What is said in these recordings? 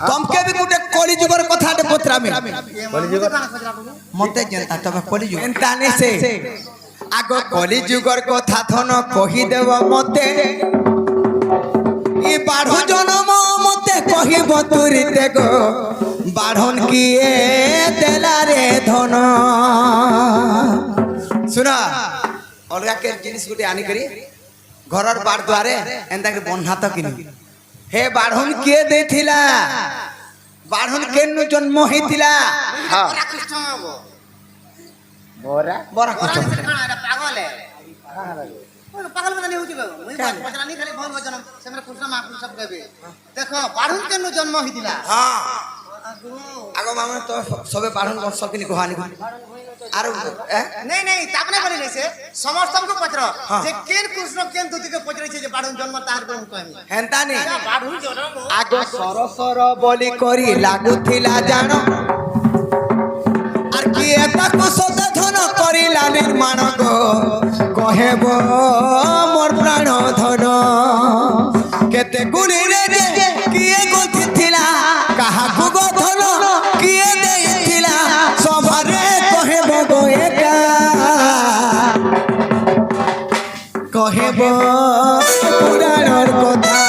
ତମକେ ବି ଗୋଟେ କଳି ଯୁଗର କଥାଟେ ପଚରାମି ମତେ ଯେନ୍ତା ତମେ କଳି ଯୁଗ ଏନ୍ତା ନି ସେ ଆଗ କଳି ଯୁଗର କଥା ଧନ କହିଦେବ ମତେ ଇ ବାଢୁ ଜନମ ମତେ କହିବ ତୁରିତେ ଗো বাঢ়ন কিয়ে দেলারে ধন শুনা অলগা কে জিনিস গুটি আনি করি ঘরর বার দ্বারে এন্তা করে বন্ধাত কিনি হে বাঢ়ন কিয়ে দেইছিলা বাঢ়ন কেনু জন্ম হইছিলা হ্যাঁ বড়া বড়া কষ্ট এটা পাগল পাগল মানে হচ্ছে মুই পচরা নি খালি ভন ভজন সেমরে কৃষ্ণ মহাপুরুষ সব কইবে দেখো বাঢ়ন কেন জন্ম হইছিলা হ্যাঁ আগো মামা তো সবে বাঢ়ন বংশ কিনি কহানি আর नहीं नहीं तापने बोली नहीं समस्त को पचर जे केन कृष्ण केन दूती के पचरे छे जे बाढुन जन्म तार को कहमी हेंता नी बाढुन जन्म आगो सरसर बोली करी लागुथिला जानो আর কি এতাকু সদাধন করিলা নির্মাণ গো কহেব মোর প্রাণ ধন কেতে গুলিরে যে কিয়ে গথিলা কাহাকু গো ধন কিয়ে দেইছিলা সভারে কহেব গো একা কহেব পুরাণর কথা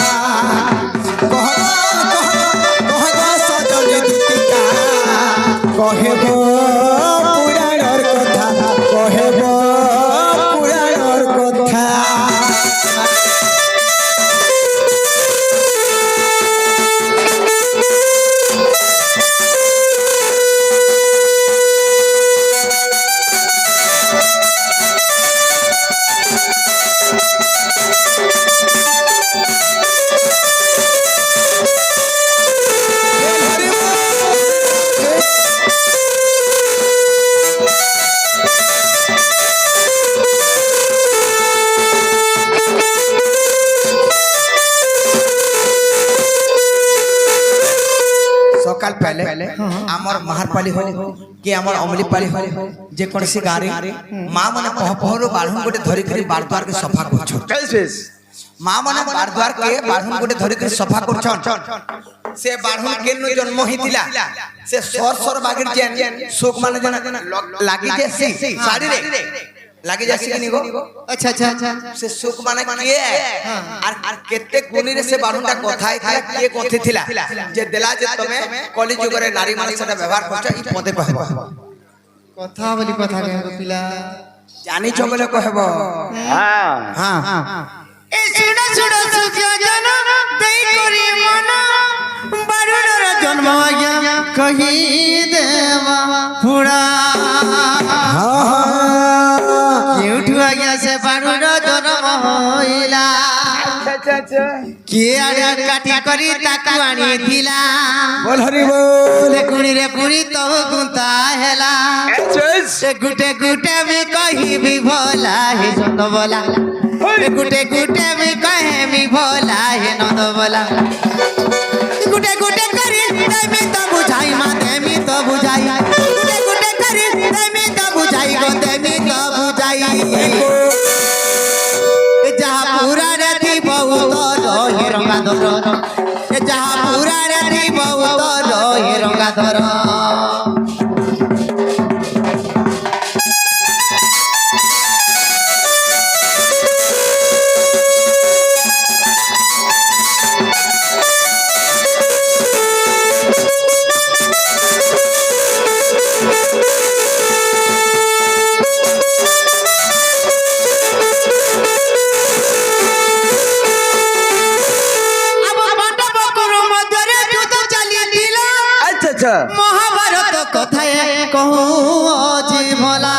কহব সজনী দীপিকা কহেব পুরাণর কথা কহেব পুরাণর কথা सकाल पहले आमर महारपाली हो कि आमर अमलीपाली हो जे कोनसी गारे मां माने पहरो बाढुन गोटे धरि करी बारद्वार के सफा करछन मां माने बारद्वार के बाढुन गोटे धरि करी सफा करछन से बाढुन केनु जन्म हितिला से सर सर बागिर जेन शोक माने जन लागी जेसी साड़ी रे लागी जासी कि निगो अच्छा अच्छा अच्छा से सुख माने किए आर केते गुनी रे से बाढुनटा कथाई था किए कथि थिला जे देला जे तमे कली जुगरे नारी माने सेटा व्यवहार करछ ई पदे कहबो कथा बोली कथा कहबो पिला जानि छ बोले कहबो हां हां ए सुना सुना सुखिया जन देई करी मन बारुणर जन्म आज्ञा कहि देवा फुड़ा केउठु आज्ञा से बारुण जन्म होइला किए आड़ काटी करी ताकू आनी थिला बोल हरि बोल कुणी रे पुरी तो गुंता हेला से गुटे गुटे भी कहि भी भोला हे नंद बोला गुटे गुटे भी कहे भी भोला हे नंद बोला गुटे गुटे करी देमी तो बुझाई मा देमी तो बुझाई गुटे गुटे करी देमी तो बुझाई गो देमी तो बुझाई जहाँ पूरा रहती बहुत रोही रंगा धर जहाँ पूरा रहती बहुत रोही रंगा धर महाभारत कथाए कहू अछि भला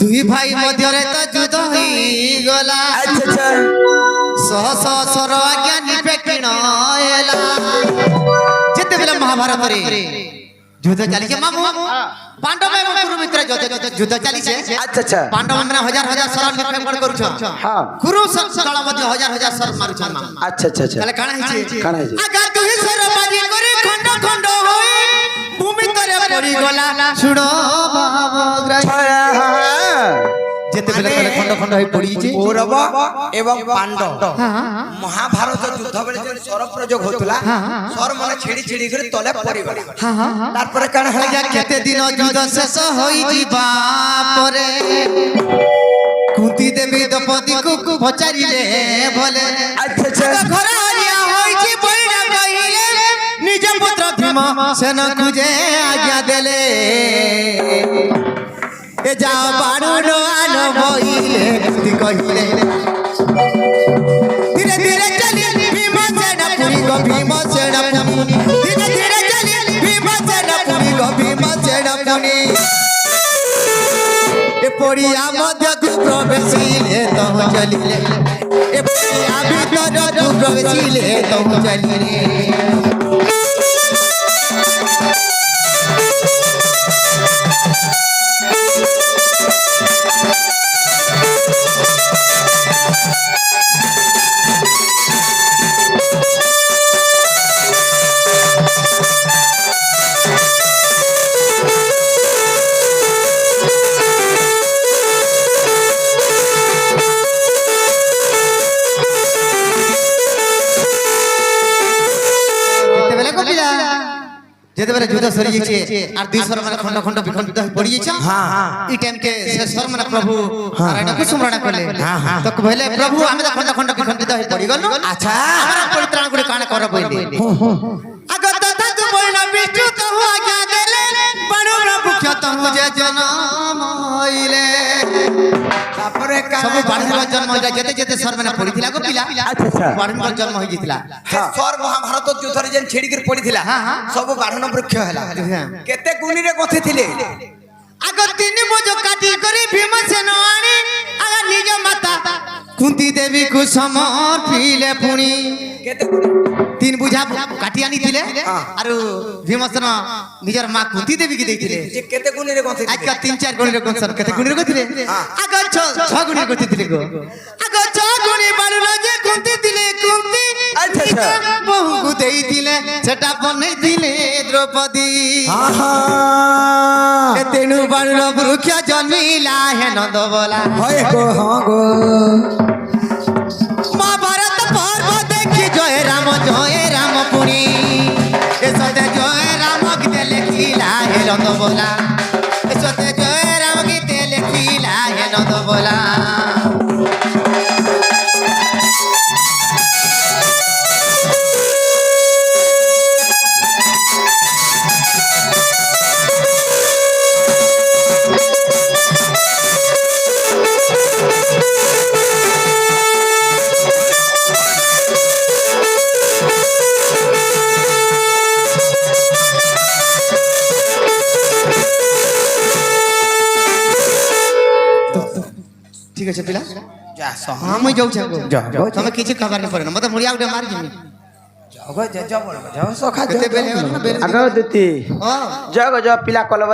दुई भाई मध्य तो युद्ध होई गला सह सह सर आज्ञा निपे किण एला जेते बेला महाभारत रे युद्ध चली छे मामू पांडव एवं कुरुमित्र युद्ध चली छे अच्छा अच्छा पांडव माने हजार हजार सर निपे कोन करू छ हां कुरु दल मध्य हजार हजार सर मारू छ अच्छा अच्छा अच्छा तले काना हिची काना हिची आगा दुई सर बाजी करे खंड खंड होई भूमि तरे पड़ी गला सुनो भाव ग्रह যেতেবেলে কলে খন্ড খন্ড হয়ে পড়িছে কৌরব এবং পাণ্ডব মহাভারত যুদ্ধ বেলে যে সর প্রয়োগ হতুলা সর মানে ছিড়ি ছিড়ি করে তলে পড়িগলা তারপরে কাণ আজ্ঞা কেতে দিন যুদ্ধ শেষ হই ଯିବା ପରେ কুন্তি দেবী দ্রৌপদীକୁ পচারিলে বলে ঘর হরিয়া হইছি বইরা কহিলে নিজ পুত্র ভীম সেন খুঁজে আজ্ঞা দেলে এ যাও বাড়ুন আন বইলে কুন্তি কহিলে ধীরে ধীরে চলি ভীম সেন পুরি গো ভীম সেন পুরি ধীরে ধীরে চলি ভীম সেন পুরি গো ভীম সেন পুরি এ পড়িয়া মধ্যকু প্রবেশিলে তহু চলিলে এ পড়িয়া ভিতরকু প্রবেশিলে তহু চলিলে যেতেবেলে যুদ্ধ সরি যাইছে আর দুই স্বর মানে খন্ড খন্ড বিখণ্ডিত হয়ে পড়ি যাইছে এই টাইম কে সে স্বর মানে প্রভু নারায়ণকে স্মরণ করলে তো কইলে প্রভু আমি তো খন্ড খন্ড বিখণ্ডিত হয়ে পড়ি গলু আচ্ছা আমার পরিত্রাণ গুড়ে কানে কর বইলে আগত ততু বইনা বিষ্ণু তহু আজ্ঞা দেলে বাণুর মুখ্য তহু যে জন্ম হইলে তারপরে সব বাণুর জন্ম হইলা যেতে যেতে স্বর মানে পড়িছিলা গো পিলা আচ্ছা বাণুর জন্ম হই গিতলা সর মহাভারত যুদ্ধরে যেন ছিড়িকি পড়িছিলা সব বাঢ়ন বৃক্ষ হেলা কেতে গুণীরে গথি থিলে আগ তিন বুঝ কাটি করে ভীমসেন আনি আগা নিজ মাতা কুন্তি দেবী কু সমর্পিলে পুনি কেতে গুণী তিন বুঝা কাটি আনিছিলে আর ভীমসেন নিজের মা কুন্তি দেবী কি দেইছিলে যে কেতে গুণীরে গথি আজকে তিন চার গুণের গছন কেতে গুণের গথিলে আগ ছ গুণের গথিলে গো আগ ছ গুণে বাড়ুল যে কুন্তি দিলে কুন্তি আচ্ছা বহু দেইছিলে সেটা বনেই দিলে দ্রৌপদী তেণু বাণুর বৃক্ষ জন্মিলা হে নন্দ বলা হয় গো হ্যাঁ গো মহাভারত পর্ব দেখি জয় রাম পুনি এসতে জয় রাম গীতে লেখিলা হে নন্দ বলা এসতে জয় রাম গীতে লেখিলা হে নন্দ বলা ঠিক আছে পিলা যা সহ আমি যাউছি গো যাও তুমি কিছু খবর নি পড়ে না মতে মুড়িয়া উঠে মারি দিমি যাও গো যাও যাও সখা কেতে বেলে আগাও দিতি ও জগ জ পিলা কলবল